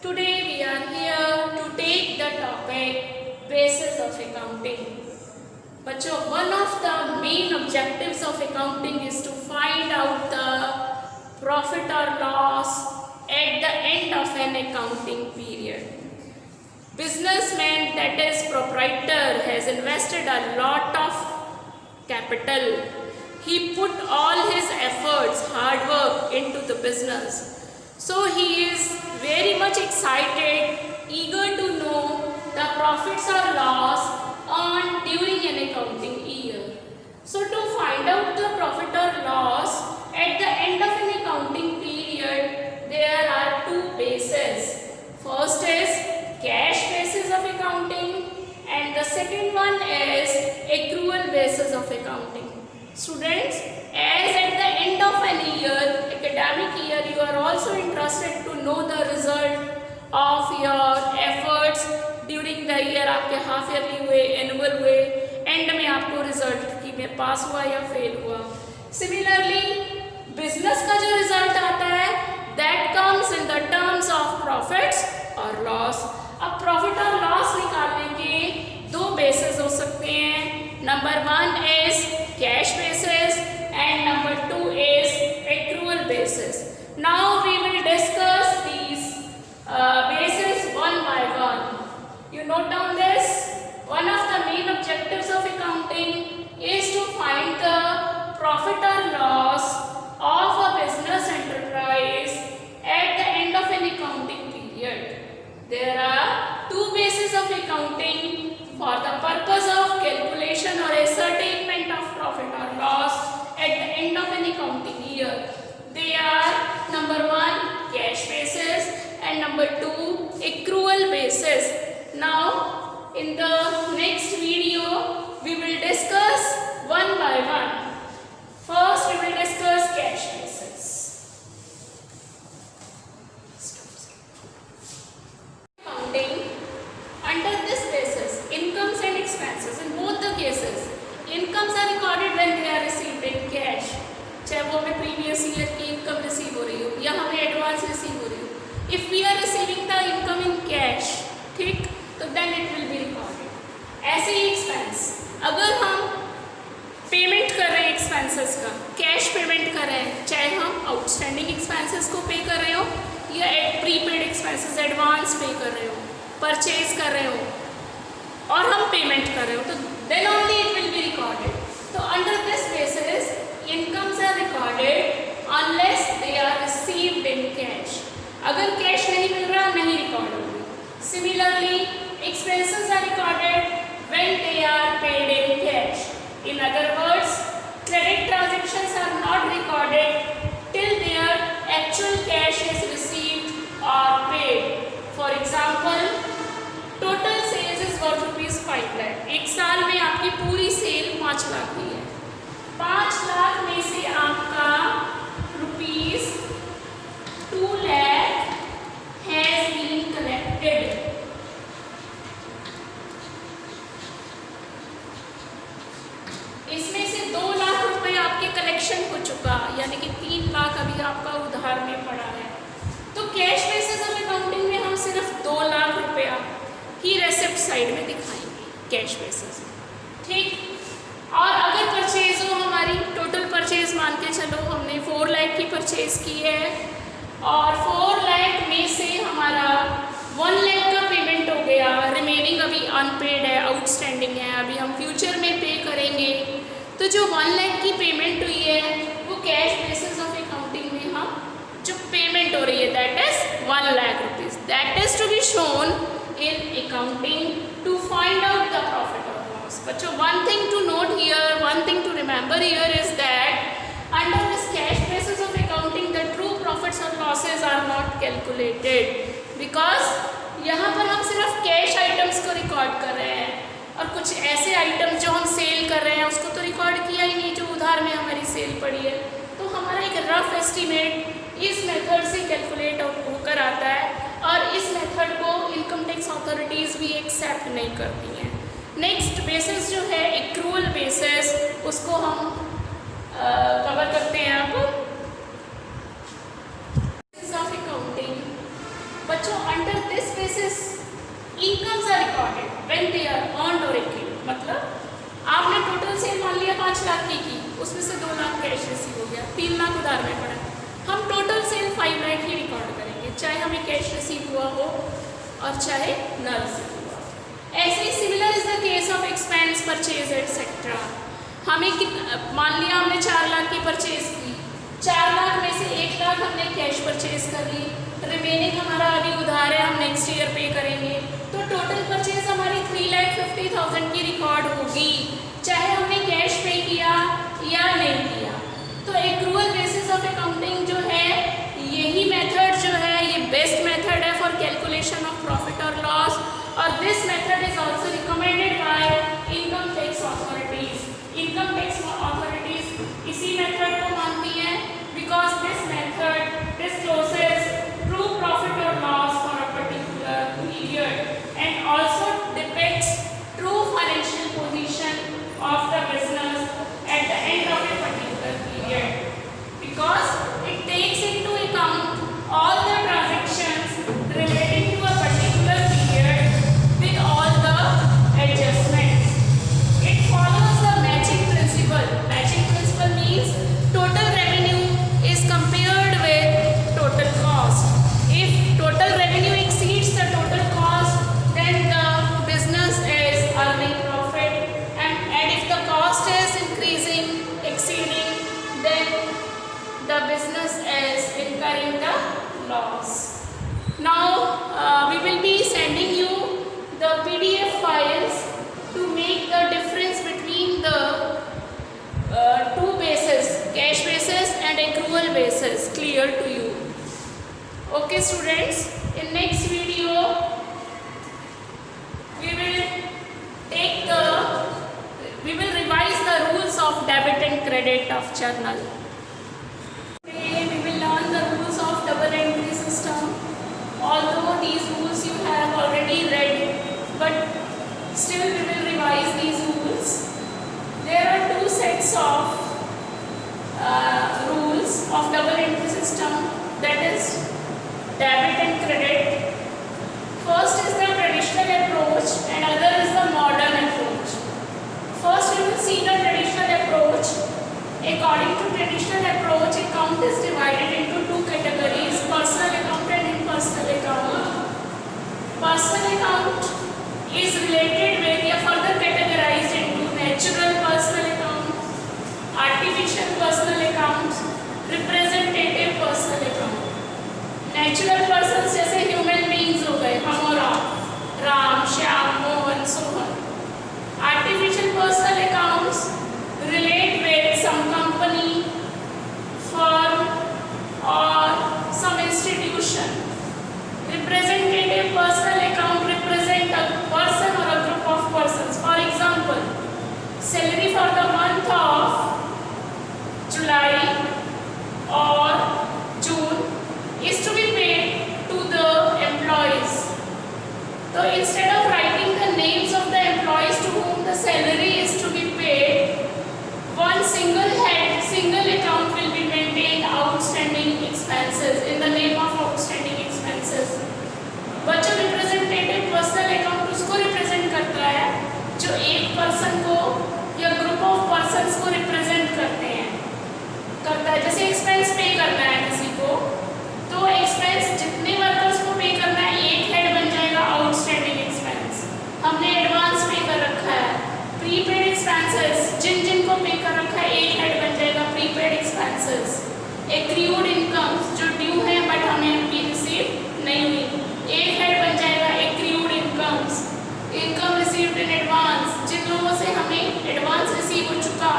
Today we are here to take the topic basis of accounting. बच्चों, one of the main objectives of accounting is to find out the profit or loss at the end of an accounting period. Businessman, that is proprietor, has invested a lot of capital. He put all his efforts, hard work into the business. So he is very much excited, eager to know the profits or loss earned during an accounting year. So to find out the profit or loss at the end of an accounting period, there are two bases. First is cash basis of accounting and the second one is accrual basis of accounting. Students, as at the end of an year, academic year, you are also interested to know the result of your efforts during the year. आपके half yearly हुए, annual हुए, and में आपको result कि मैं पास हुआ या fail हुआ. सिमिलरली बिजनेस का जो रिजल्ट आता है that comes in the terms of profits और लॉस. अब प्रॉफिट और लॉस निकालने के दो बेसिस हो सकते हैं. Number one is cash basis and number two is accrual basis. Now we will discuss these bases one by one. You note down this. One of the main objectives of accounting is to find the profit or loss of a business enterprise at the end of an accounting period. There are two bases of accounting for the purpose of calculation or ascertainment of profit or loss at the end of an accounting year. They are number one cash basis and number two accrual basis. Now in the next video we will discuss one by one. First we will discuss cash basis. Accounting under this basis, incomes and expenses in both the cases. Incomes are recorded when they are received in cash. चाहे वो हमें previous year की income receive हो रही हो या हमें advance receive हो रही हो. If we are receiving the income in cash, ठीक, तो then it will be recorded. ऐसे ही एक्सपेंस, अगर हम पेमेंट कर रहे हैं एक्सपेंसेस का, कैश पेमेंट कर रहे हैं, चाहे हम आउटस्टैंडिंग एक्सपेंसेस को पे कर रहे हो या प्रीपेड एक्सपेंसेस एडवांस पे कर रहे हो, परचेज कर रहे हो और हम पेमेंट कर रहे हो, तो then only it will be recorded. So under this basis, incomes are recorded unless they are received in cash. अगर कैश नहीं मिल रहा, नहीं रिकॉर्ड होगी. Similarly, expenses are recorded when they are paid in cash. In other words, credit transactions are not recorded till their actual cash is received or paid. For example, total sales is worth ₹5 lakh. एक साल में आपकी पूरी cell 5 lakh की है. 5 लाख में से आपका ₹2 lakh has been collected. इसमें से 2 लाख रुपए आपके कलेक्शन हो चुका, यानी कि 3 लाख अभी आपका उधार में पड़ा है. तो कैश बेसिस ऑफ अकाउंटिंग में हम सिर्फ 2 लाख रुपया ही रेसिप्ट साइड में दिखाएंगे कैश बेसिस, ठीक. और अगर परचेज हो, हमारी टोटल परचेज मान के चलो हमने 4 लाख की परचेज की है और 4 लाख में से हमारा 1 लाख का पेमेंट हो गया, रिमेनिंग अभी अनपेड है, आउटस्टैंडिंग है, अभी हम फ्यूचर में पे करेंगे. तो जो 1 लाख की पेमेंट हुई है वो कैश बेसिस ऑफ अकाउंटिंग में हम जो पेमेंट हो रही है that is 1 lakh rupees. That is to be shown in accounting to find out the profit or loss. But so one thing to note here, one thing to remember here is that under this cash basis of accounting the true profits or losses are not calculated because यहाँ पर हम सिर्फ cash items को record कर रहे हैं और कुछ ऐसे आइटम्स जो हम सेल कर रहे हैं उसको तो रिकॉर्ड किया ही नहीं, जो उधार में हमारी सेल पड़ी है. तो हमारा एक रफ एस्टिमेट इस मेथड से कैलकुलेट होकर आता है और इस मेथड को इनकम टैक्स अथॉरिटीज़ भी एक्सेप्ट नहीं करती हैं. नेक्स्ट बेसिस जो है एक्रूअल बेसिस, उसको हम कवर करते हैं. अब ऑफ अकाउंटिंग बच्चों under incomes are recorded when they are earned और एक्यूड। मतलब आपने टोटल सेल मान लिया 5 लाख की, उसमें से 2 लाख कैश रिसीव हो गया, 3 लाख उधार में पड़ा, हम टोटल सेल 5 लाख ही रिकॉर्ड करेंगे, चाहे हमें कैश रिसीव हुआ हो और चाहे न रिसीव हुआ। ऐसे ही similar is the case of expense, purchase etcetera. हमें मान लिया हमने 4 लाख की परचेज की, 4 लाख में से 1 लाख हमने कैश परचेज कर ली, रिमेनिंग हमारा अभी उधार है, हम नेक्स्ट ईयर पे करेंगे, तो टोटल परचेज हमारी 3,50,000 की रिकॉर्ड होगी, चाहे हमने कैश पे किया या नहीं किया। तो एक्रूअल बेसिस ऑफ अकाउंटिंग जो है, यही मेथड जो है ये बेस्ट मेथड है फॉर कैलकुलेशन ऑफ प्रॉफिट और लॉस, और this method is also recommended by income tax authorities. Income tax authorities इसी मेथड को मानती हैं because this method discloses true profit or loss for a particular period and also depicts true financial position of the business at the end of a particular period, because it takes into account all the transactions relating to a particular period with all the adjustments. It follows the matching principle. Matching principle means total revenue is compared with total cost. If total revenue exceeds the total cost, then the business is earning profit, and if the cost is increasing, exceeding, then the business is incurring the loss. Now we will be sending you the PDF files to make the difference between the two bases, cash basis and accrual basis, clear to you. Okay students, in next video we will revise the rules of debit and credit of journal. Today we will learn the rules of double entry system. Although these rules you have already read, but still we will revise these rules. There are 2 sets of rules of double entry system, that is debit and credit. First is the traditional approach and other is the modern approach. First we will see the traditional approach. According to traditional approach, account is divided into 2 categories, personal account and impersonal account. Personal account is related with or further categorized into natural personal account, artificial personal account, representative personal account. Natural persons जैसे human beings हो गए, हम और आप, Ram, Shyam, Mohan, Sohan. Artificial personal accounts relate with some company, firm और some institution. Representative personal account represent a person और a group of persons. For example, salary for the month of July or June is to be paid to the employees. So instead of writing the names of the employees to whom the salary is to be paid, one single head, single account will be maintained, outstanding expenses, in the name of outstanding expenses. बच्चों, representative personal account उसको represent करता है जो एक person को या group of persons को represent करते हैं, करता है. जैसे एक्सपेंस पे करना है किसी को, तो एक्सपेंस जितने वर्कर्स को पे करना है, एक हेड बन जाएगा आउटस्टैंडिंग एक्सपेंस. हमने एडवांस पे कर रखा है. प्रीपेड एक्सपेंसेस जिन जिन को पे कर रखा है, एक हेड बन जाएगा प्रीपेड एक्सपेंसेस. एक्रूड इनकम्स जो ड्यू है बट हमें अभी रिसीव नहीं हुई, एक हेड बन जाएगा accrued incomes. Income received in advance, जिन लोगों से हमें एडवांस रिसीव हो चुका,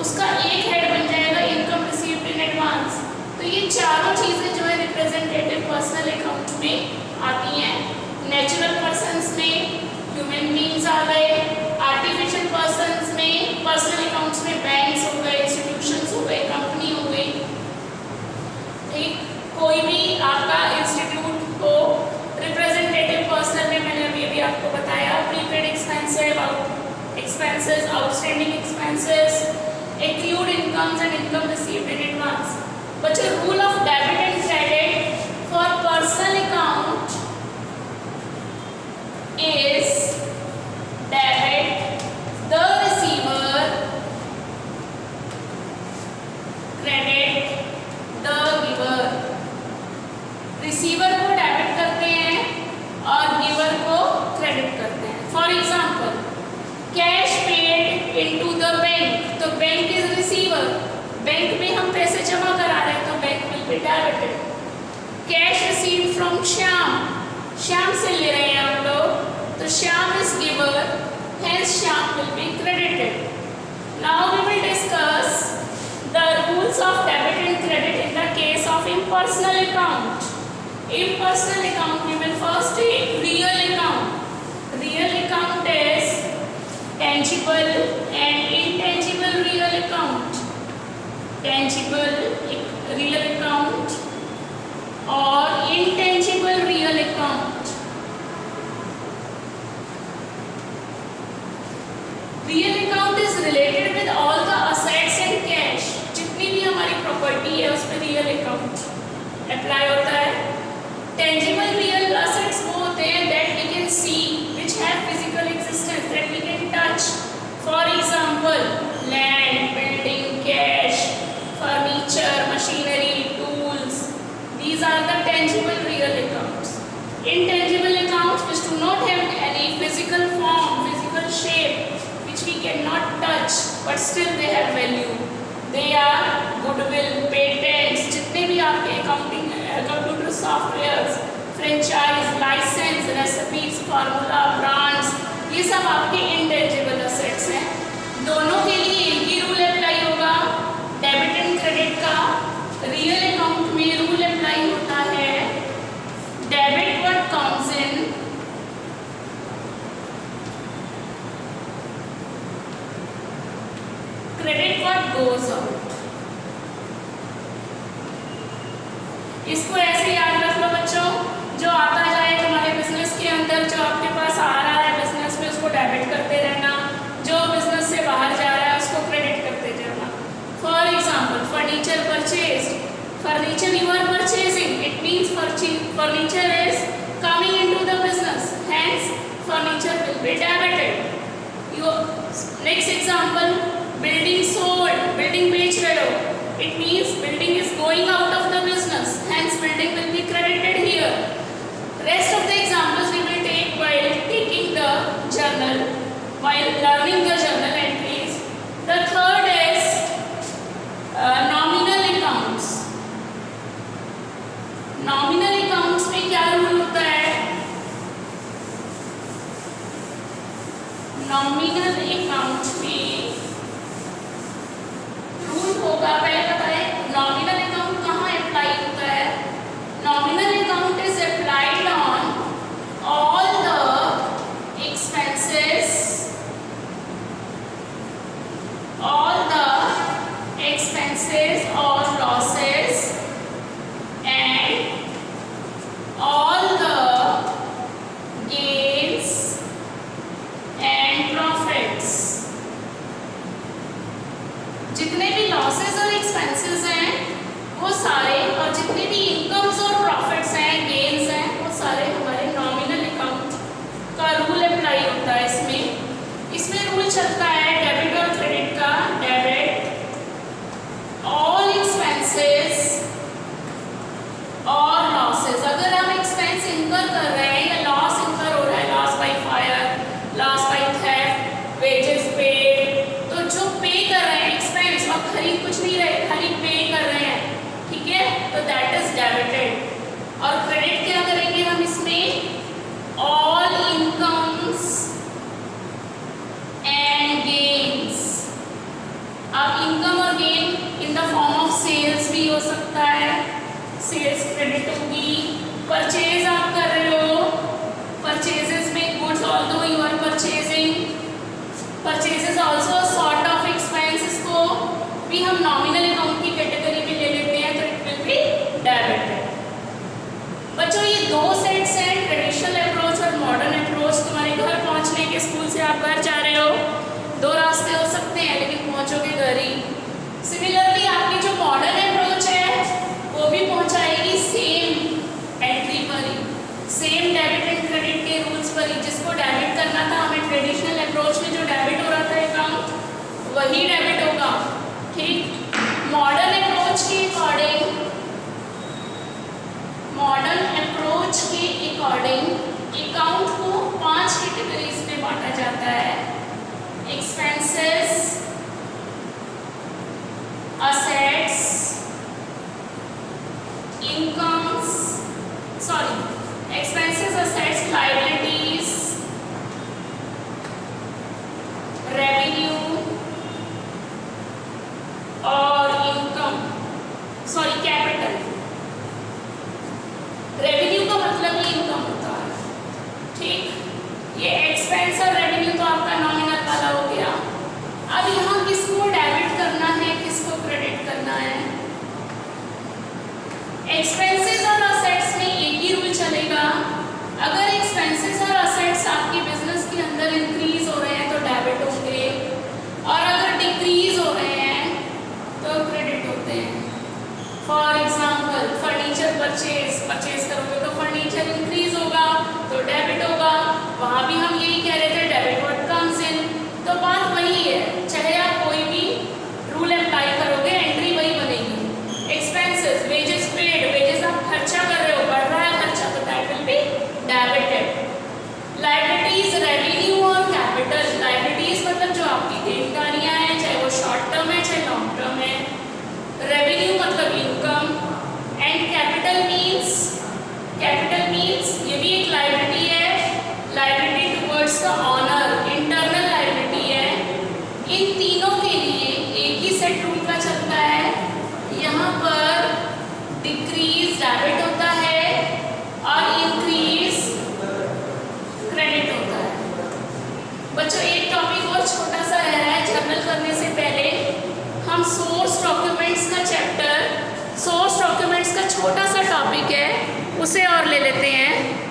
उसका एक हेड बन जाएगा इनकम रिसीव्ड इन एडवांस. तो ये चारों चीज़ें जो है रिप्रेजेंटेटिव पर्सनल अकाउंट में आती हैं. नेचुरल पर्सन्स में ह्यूमन बीइंग्स आ गए, आर्टिफिशियल पर्सन्स में पर्सनल अकाउंट्स में बैंक्स हो गए, इंस्टीट्यूशंस हो गए, कंपनी हो गई. ठीक, कोई भी आपका इंस्टीट्यूट को रिप्रेजेंटेटिव पर्सनल में मैंने अभी आपको बताया. Prepaid expenses, outstanding expenses, accrued incomes and income received in advance. बच्चों, rule of debit and credit for personal account into the bank, तो बैंक इज रिसीवर, बैंक में हम पैसे जमा करा रहे हैं तो bank will be debited. Cash received from Shyam, Shyam से ले रहे हैं हम लोग तो Shyam is giver, hence Shyam will be credited. Now we will discuss the rules of debit and credit in the case of impersonal account. Impersonal account we will first take real account. Real account is tangible and intangible real account. Tangible real account or intangible real account. Real account is related with all the assets and cash. जितनी भी हमारी property है उस पर real account apply होता है. Tangible real assets वो होते हैं that we can see, which have physical existence, that we can touch. For example, land, building, cash, furniture, machinery, tools. These are the tangible real accounts. Intangible accounts which do not have any physical form, physical shape, which we cannot touch, but still they have value. They are goodwill, patents, जितने भी आपके accounting computer softwares, franchise, license, recipes, formula, brands, ये सब आपके intangible assets हैं. दोनों के लिए एक ही रूल अप्लाई होगा डेबिट एंड क्रेडिट का. रियल अकाउंट में रूल अप्लाई होता है debit what comes in, credit what goes out. इसको ऐसे याद रख लो बच्चों, जो आता जाए तुम्हारे बिजनेस के अंदर, जो आपके पास आ रहा है बिजनेस में उसको डेबिट करते रहना, जो बिजनेस से बाहर जा रहा है उसको क्रेडिट करते जाना. For example furniture purchase, furniture you are purchasing, it means furniture is coming into the business, hence furniture will be debited. Next example building sold, building बेच रहे हो, it means building is going out of the business, hence building will be credited here. Rest of the examples we will take while taking the journal, while learning the journal entries. The third is nominal accounts. Nominal accounts में क्या rule होता है? Nominal account में होगा, पहले बताएं nominal account कहाँ apply होता है. Nominal account is applied on all the expenses, और losses and all the gains and profits. जितने भी लॉसेस और एक्सपेंसेस हैं वो सारे, और जितने भी इनकम्स और प्रॉफिट्स हैं, गेन्स हैं, वो सारे हमारे नॉमिनल अकाउंट का रूल अप्लाई होता है. इसमें रूल चलता है डेबिट और क्रेडिट का. डेबिट ऑल एक्सपेंसेस और लॉसेस. अगर हम एक्सपेंस इनकर कर रहे हैं या लॉस इनकर हो रहा है, loss by fire, loss by theft, wages paid, तो जो पे कर रहे हैं एक्सपेंस और खरीद कुछ नहीं रहे, खाली पे कर रहे हैं, ठीक है, तो दैट इज डेबिटेड. और क्रेडिट क्या करेंगे हम इसमें? All incomes and gains. अब इनकम और gain in the form of sales भी हो सकता है, सेल्स क्रेडिट होगी. परचेज आप कर रहे हो, परचेजेस में goods although you are purchasing, purchases also a sort of expense. इसको भी हम नॉमिनल अकाउंट की कैटेगरी में ले लेते हैं, तो इट विल बी डेबिटेड. बच्चों ये दो सेट्स हैं, ट्रेडिशनल अप्रोच और मॉडर्न अप्रोच. तुम्हारे घर पहुंचने के, स्कूल से आप घर जा रहे हो, दो रास्ते हो सकते हैं लेकिन पहुंचोगे घर ही. सिमिलरली आपकी जो मॉडर्न अप्रोच है वो भी पहुंचाएगी सेम एंट्री पर ही, सेम डेबिट एंड क्रेडिट के रूल्स पर ही. जिसको डेबिट करना था हमें ट्रेडिशनल अप्रोच में जो डेबिट हो रहा था अकाउंट, वही डेबिट होगा, ठीक. मॉडर्न अप्रोच के अकॉर्डिंग, मॉडर्न अप्रोच के अकॉर्डिंग अकाउंट को 5 कैटेगरीज में बांटा जाता है. expenses, assets, incomes, expenses, assets, liabilities, revenue और income, कैपिटल। रेवेन्यू का मतलब ही इनकम होता है, ठीक। ये एक्सपेंस और रेवेन्यू तो आपका नॉमिनल वाला हो गया। अब यहाँ किसको डेबिट करना है, किसको क्रेडिट करना है? एक्सपेंसेस और असेट्स में एक ही रूल चलेगा। अगर एक्सपेंसेस और असेट्स आपके बिजनेस के अंदर इंक्रीज हो रहे हैं तो डेबिट होंगे, और अगर डिक्रीज हो रहे हैं तो क्रेडिट होते हैं। फॉर एग्जाम्पल फर्नीचर परचेज करोगे तो फर्नीचर इंक्रीज होगा तो डेबिट होगा। वहाँ भी हम यही कह रहे थे, डेबिट व्हाट कम्स इन। तो बात वही है, चाहे आप कोई भी रूल अप्लाई करोगे एंट्री वही बनेगी। एक्सपेंसेस, वेजेस पेड, वेजेस आप खर्चा कर रहे हो, बढ़ रहा है खर्चा, तो that will be debited. Liabilities, revenue और कैपिटल। लायबिलिटीज मतलब जो आपकी देनदारियां हैं, चाहे वो शॉर्ट टर्म है चाहे लॉन्ग टर्म है। रेवेन्यू मतलब इनकम, एंड कैपिटल मीन्स ये भी एक लायबिलिटी है, liability towards the owner, internal liability है। इन तीनों के लिए एक ही सेट रूल का चलता है। यहाँ पर डिक्रीज डेबिट होता है और इंक्रीज क्रेडिट होता है। बच्चों एक टॉपिक और छोटा सा रह रहा है, जर्नल करने से पहले हम सोर्स डॉक्यूमेंट्स का चैप्टर, सोर्स डॉक्यूमेंट्स का छोटा सा टॉपिक है, उसे और ले लेते हैं।